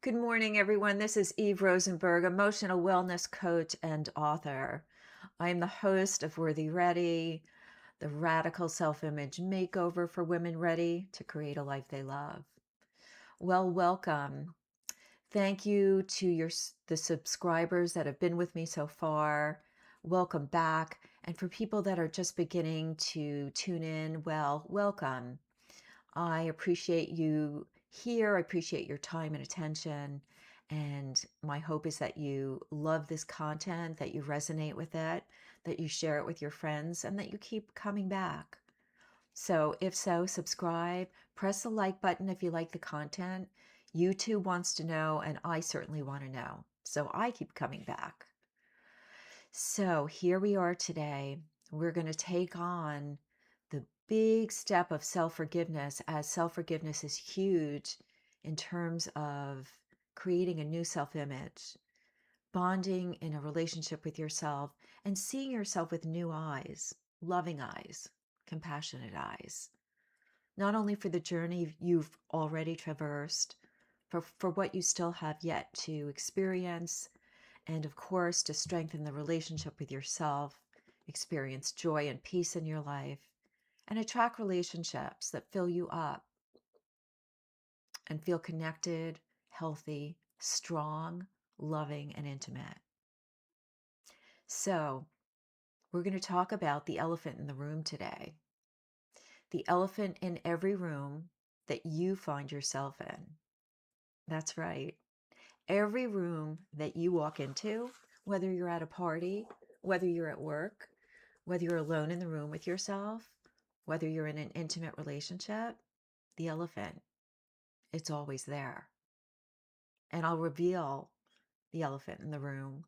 Good morning, everyone. This is Eve Rosenberg, emotional wellness coach and author. I'm the host of Worthy Ready, the radical self image makeover for women ready to create a life they love. Well, welcome. Thank you to the subscribers that have been with me so far. Welcome back. And for people that are just beginning to tune in, well, welcome. I appreciate you here. I appreciate your time and attention. And my hope is that you love this content, that you resonate with it, that you share it with your friends, and that you keep coming back. So, if so, subscribe, press the like button if you like the content. YouTube wants to know, and I certainly want to know. So, I keep coming back. So, here we are today. We're going to take on the big step of self forgiveness, as self forgiveness is huge in terms of creating a new self image, bonding in a relationship with yourself, and seeing yourself with new eyes, loving eyes, compassionate eyes, not only for the journey you've already traversed, for what you still have yet to experience, and of course, to strengthen the relationship with yourself, experience joy and peace in your life, and attract relationships that fill you up and feel connected, healthy, strong, loving, and intimate. So, we're going to talk about the elephant in the room today. The elephant in every room that you find yourself in. That's right. Every room that you walk into, whether you're at a party, whether you're at work, whether you're alone in the room with yourself, whether you're in an intimate relationship, the elephant, it's always there. And I'll reveal the elephant in the room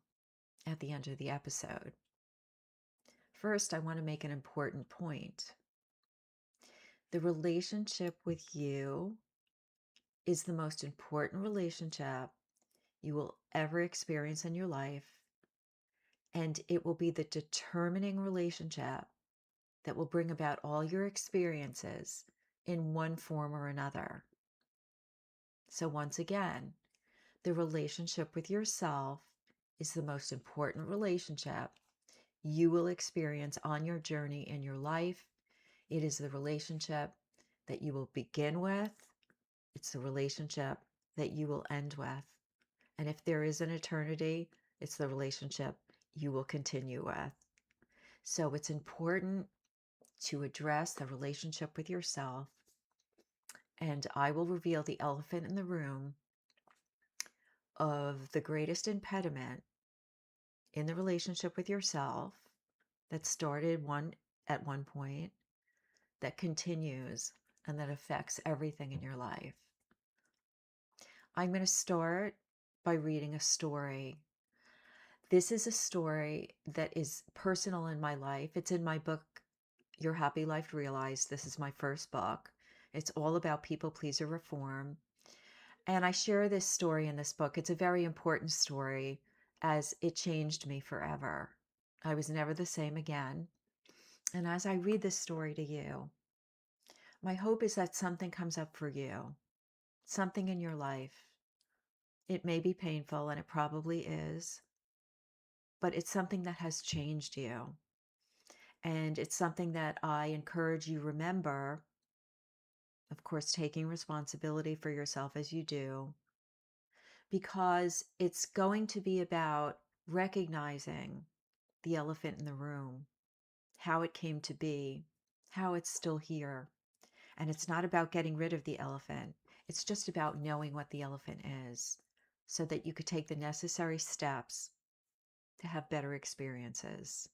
at the end of the episode. First, I want to make an important point. The relationship with you is the most important relationship you will ever experience in your life, and it will be the determining relationship that will bring about all your experiences in one form or another. So, once again, the relationship with yourself is the most important relationship you will experience on your journey in your life. It is the relationship that you will begin with, it's the relationship that you will end with. And if there is an eternity, it's the relationship you will continue with. So, it's important to address the relationship with yourself. And I will reveal the elephant in the room of the greatest impediment in the relationship with yourself that started at one point, that continues, and that affects everything in your life. I'm going to start by reading a story. This is a story that is personal in my life. It's in my book, Your Happy Life Realized. This is my first book. It's all about people pleaser reform. And I share this story in this book. It's a very important story as it changed me forever. I was never the same again. And as I read this story to you, my hope is that something comes up for you, something in your life. It may be painful, and it probably is, but it's something that has changed you. And it's something that I encourage you remember, of course, taking responsibility for yourself as you do, because it's going to be about recognizing the elephant in the room, how it came to be, how it's still here. And it's not about getting rid of the elephant. It's just about knowing what the elephant is so that you could take the necessary steps to have better experiences.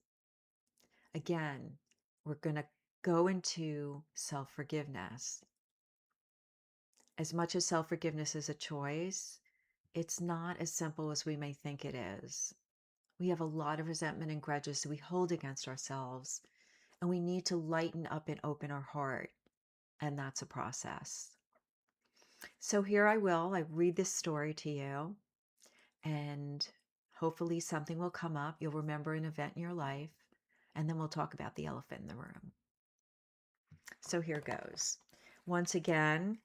Again, we're going to go into self-forgiveness. As much as self-forgiveness is a choice, it's not as simple as we may think it is. We have a lot of resentment and grudges we hold against ourselves, and we need to lighten up and open our heart, and that's a process. So here I read this story to you, and hopefully something will come up. You'll remember an event in your life, and then we'll talk about the elephant in the room. So here goes. Once again,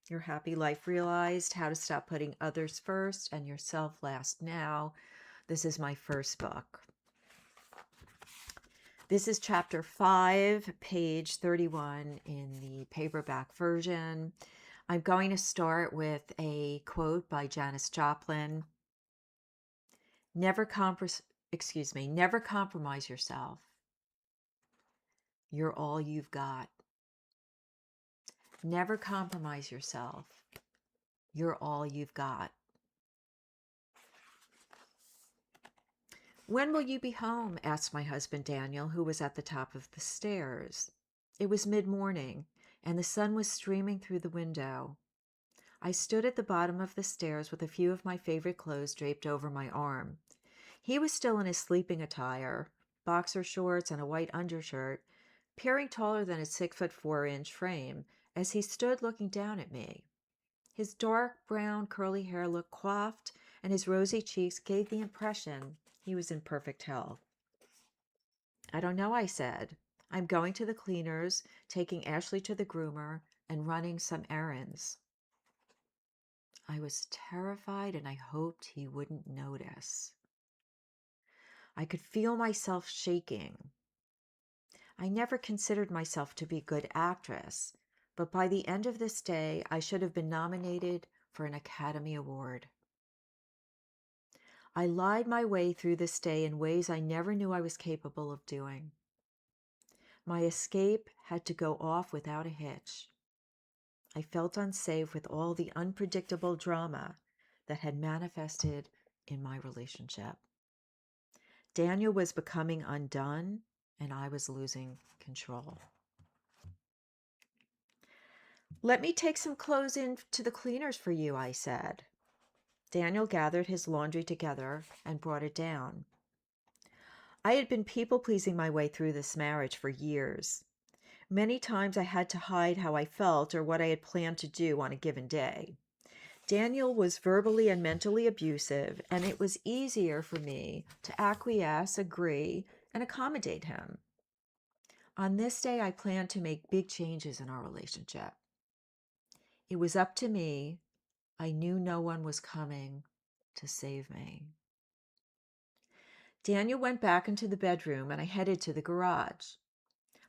Your Happy Life Realized, How to Stop Putting Others First and Yourself Last Now. This is my first book. This is chapter 5, page 31 in the paperback version. I'm going to start with a quote by Janis Joplin. Never compromise yourself. You're all you've got. Never compromise yourself. You're all you've got. When will you be home? Asked my husband Daniel, who was at the top of the stairs. It was mid-morning, and the sun was streaming through the window. I stood at the bottom of the stairs with a few of my favorite clothes draped over my arm. He was still in his sleeping attire, boxer shorts and a white undershirt, appearing taller than his 6'4" frame as he stood looking down at me. His dark brown curly hair looked coiffed, and his rosy cheeks gave the impression he was in perfect health. I don't know, I said. I'm going to the cleaners, taking Ashley to the groomer, and running some errands. I was terrified and I hoped he wouldn't notice. I could feel myself shaking. I never considered myself to be a good actress, but by the end of this day, I should have been nominated for an Academy Award. I lied my way through this day in ways I never knew I was capable of doing. My escape had to go off without a hitch. I felt unsafe with all the unpredictable drama that had manifested in my relationship. Daniel was becoming undone, and I was losing control. Let me take some clothes in to the cleaners for you, I said. Daniel gathered his laundry together and brought it down. I had been people-pleasing my way through this marriage for years. Many times I had to hide how I felt or what I had planned to do on a given day. Daniel was verbally and mentally abusive, and it was easier for me to acquiesce, agree, and accommodate him. On this day, I planned to make big changes in our relationship. It was up to me. I knew no one was coming to save me. Daniel went back into the bedroom, and I headed to the garage.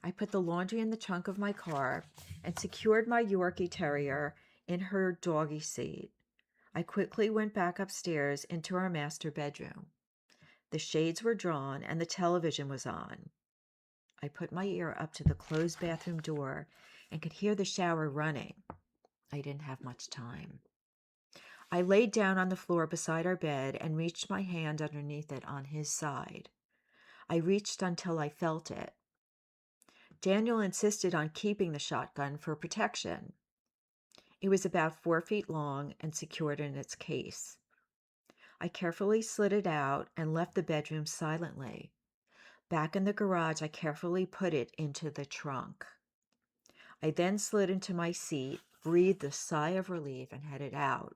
I put the laundry in the trunk of my car and secured my Yorkie Terrier in her doggy seat. I quickly went back upstairs into our master bedroom. The shades were drawn and the television was on. I put my ear up to the closed bathroom door and could hear the shower running. I didn't have much time. I laid down on the floor beside our bed and reached my hand underneath it on his side. I reached until I felt it. Daniel insisted on keeping the shotgun for protection. It was about 4 feet long and secured in its case. I carefully slid it out and left the bedroom silently. Back in the garage, I carefully put it into the trunk. I then slid into my seat, breathed a sigh of relief, and headed out.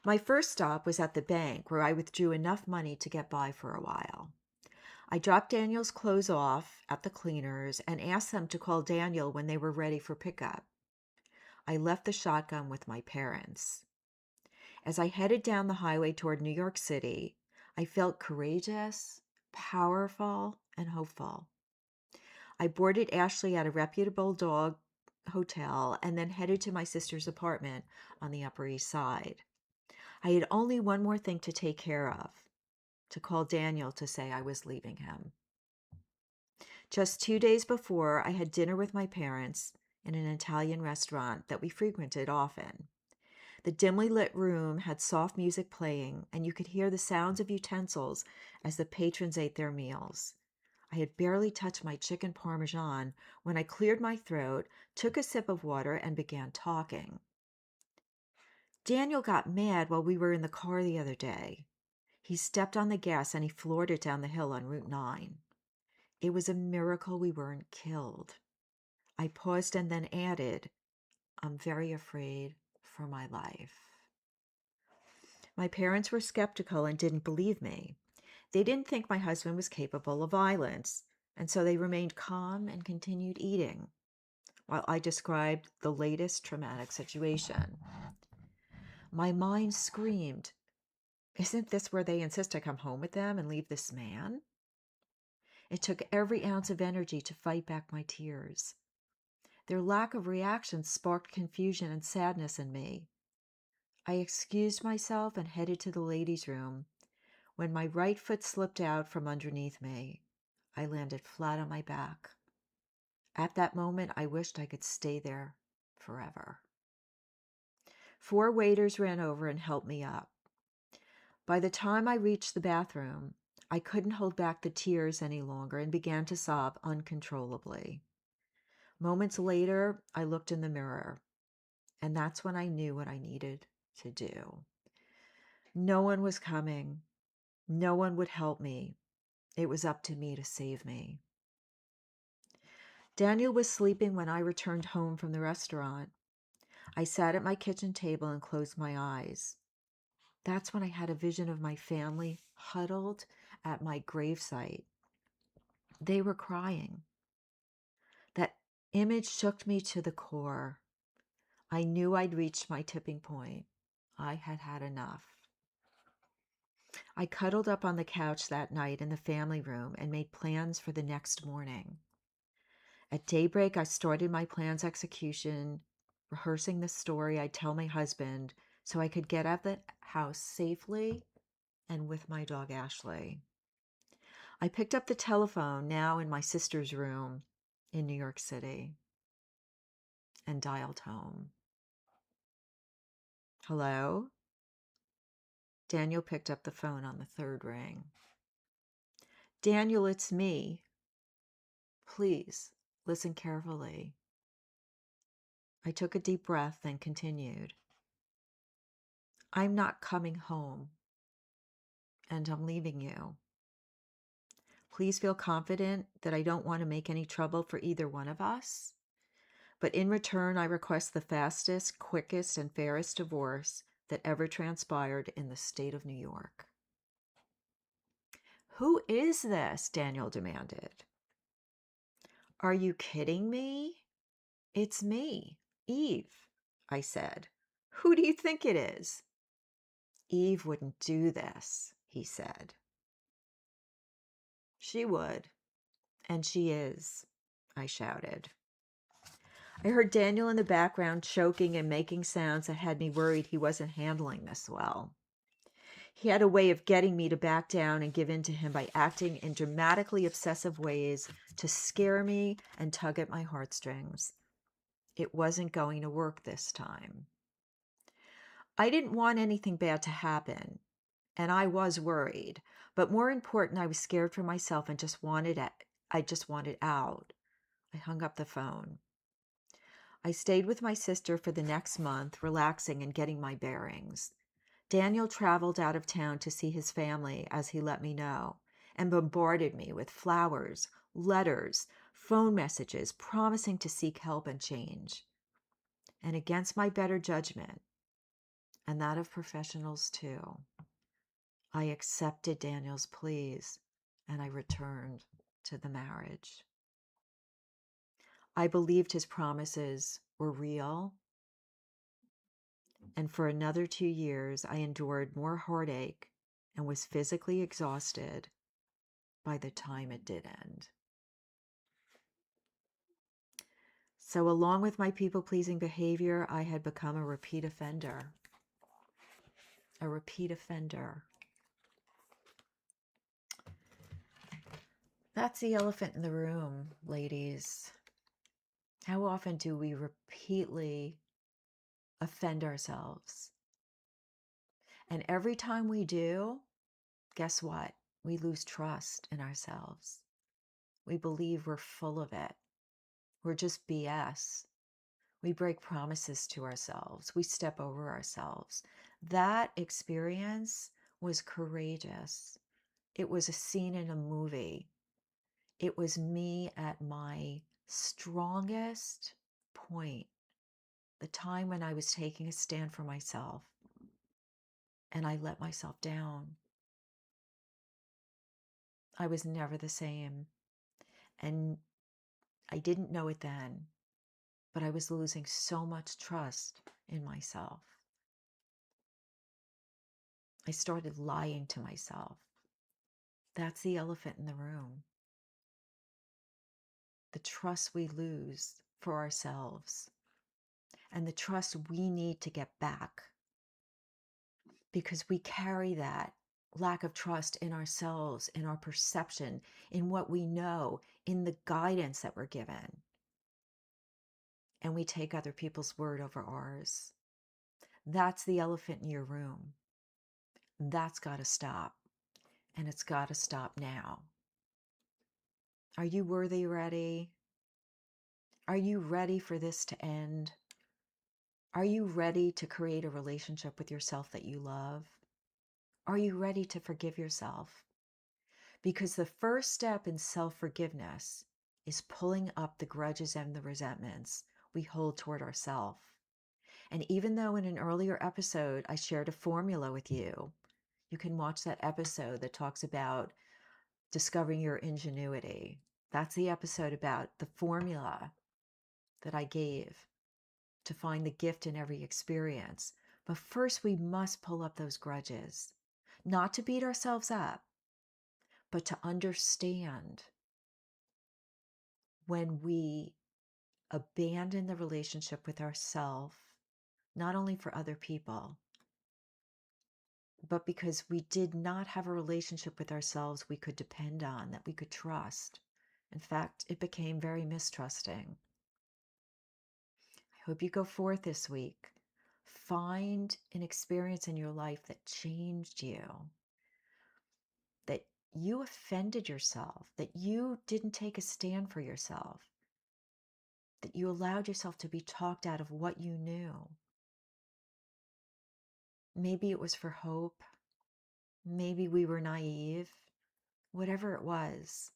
My first stop was at the bank, where I withdrew enough money to get by for a while. I dropped Daniel's clothes off at the cleaners and asked them to call Daniel when they were ready for pickup. I left the shotgun with my parents. As I headed down the highway toward New York City, I felt courageous, powerful, and hopeful. I boarded Ashley at a reputable dog hotel and then headed to my sister's apartment on the Upper East Side. I had only one more thing to take care of, to call Daniel to say I was leaving him. Just 2 days before, I had dinner with my parents in an Italian restaurant that we frequented often. The dimly lit room had soft music playing, and you could hear the sounds of utensils as the patrons ate their meals. I had barely touched my chicken parmesan when I cleared my throat, took a sip of water, and began talking. Daniel got mad while we were in the car the other day. He stepped on the gas and he floored it down the hill on Route 9. It was a miracle we weren't killed. I paused and then added, I'm very afraid for my life. My parents were skeptical and didn't believe me. They didn't think my husband was capable of violence, and so they remained calm and continued eating. while I described the latest traumatic situation. My mind screamed, "Isn't this where they insist I come home with them and leave this man?" It took every ounce of energy to fight back my tears. Their lack of reaction sparked confusion and sadness in me. I excused myself and headed to the ladies' room. When my right foot slipped out from underneath me, I landed flat on my back. At that moment, I wished I could stay there forever. 4 waiters ran over and helped me up. By the time I reached the bathroom, I couldn't hold back the tears any longer and began to sob uncontrollably. Moments later, I looked in the mirror, and that's when I knew what I needed to do. No one was coming. No one would help me. It was up to me to save me. Daniel was sleeping when I returned home from the restaurant. I sat at my kitchen table and closed my eyes. That's when I had a vision of my family huddled at my gravesite. They were crying. That image shook me to the core. I knew I'd reached my tipping point. I had had enough. I cuddled up on the couch that night in the family room and made plans for the next morning. At daybreak, I started my plan's execution, rehearsing the story I'd tell my husband so I could get out of the house safely and with my dog Ashley. I picked up the telephone, now in my sister's room in New York City, and dialed home. Hello? Daniel picked up the phone on the third ring. Daniel, it's me. Please, listen carefully. I took a deep breath, then continued. I'm not coming home, and I'm leaving you. Please feel confident that I don't want to make any trouble for either one of us. But in return, I request the fastest, quickest, and fairest divorce that ever transpired in the state of New York. Who is this? Daniel demanded. Are you kidding me? It's me, Eve, I said. Who do you think it is? Eve wouldn't do this, he said. She would, and she is, I shouted. I heard Daniel in the background choking and making sounds that had me worried he wasn't handling this well. He had a way of getting me to back down and give in to him by acting in dramatically obsessive ways to scare me and tug at my heartstrings. It wasn't going to work this time. I didn't want anything bad to happen, and I was worried. But more important, I was scared for myself and I just wanted out. I hung up the phone. I stayed with my sister for the next month, relaxing and getting my bearings. Daniel traveled out of town to see his family, as he let me know, and bombarded me with flowers, letters, phone messages, promising to seek help and change. And against my better judgment, and that of professionals too, I accepted Daniel's pleas and I returned to the marriage. I believed his promises were real, and for another 2 years I endured more heartache and was physically exhausted by the time it did end. So, along with my people-pleasing behavior, I had become a repeat offender. A repeat offender. That's the elephant in the room, ladies. How often do we repeatedly offend ourselves? And every time we do, guess what? We lose trust in ourselves. We believe we're full of it. We're just BS. We break promises to ourselves. We step over ourselves. That experience was courageous. It was a scene in a movie. It was me at my strongest point, the time when I was taking a stand for myself, and I let myself down. I was never the same, and I didn't know it then, but I was losing so much trust in myself. I started lying to myself. That's the elephant in the room. The trust we lose for ourselves and the trust we need to get back, because we carry that lack of trust in ourselves, in our perception, in what we know, in the guidance that we're given. And we take other people's word over ours. That's the elephant in your room. That's got to stop. And it's got to stop now. Are you worthy ready? Are you ready for this to end? Are you ready to create a relationship with yourself that you love? Are you ready to forgive yourself? Because the first step in self-forgiveness is pulling up the grudges and the resentments we hold toward ourselves. And even though in an earlier episode I shared a formula with you, you can watch that episode that talks about discovering your ingenuity. That's the episode about the formula that I gave to find the gift in every experience. But first, we must pull up those grudges, not to beat ourselves up, but to understand when we abandon the relationship with ourselves, not only for other people, but because we did not have a relationship with ourselves we could depend on, that we could trust. In fact, it became very mistrusting. I hope you go forth this week. Find an experience in your life that changed you, that you offended yourself, that you didn't take a stand for yourself, that you allowed yourself to be talked out of what you knew. Maybe it was for hope. Maybe we were naive. Whatever it was.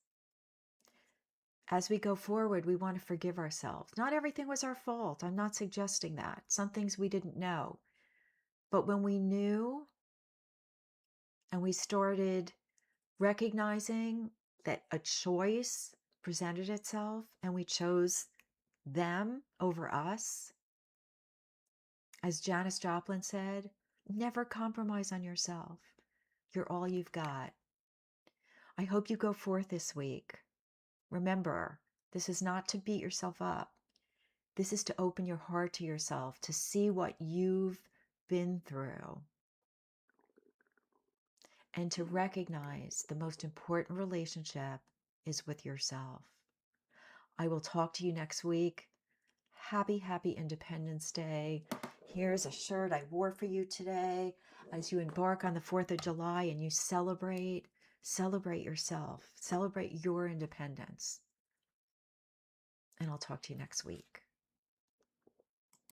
As we go forward, we want to forgive ourselves. Not everything was our fault. I'm not suggesting that. Some things we didn't know. But when we knew and we started recognizing that a choice presented itself and we chose them over us, as Janis Joplin said, never compromise on yourself. You're all you've got. I hope you go forth this week. Remember, this is not to beat yourself up. This is to open your heart to yourself, to see what you've been through, and to recognize the most important relationship is with yourself. I will talk to you next week. Happy, happy Independence Day. Here's a shirt I wore for you today. As you embark on the 4th of July and you celebrate yourself. Celebrate your independence. And I'll talk to you next week.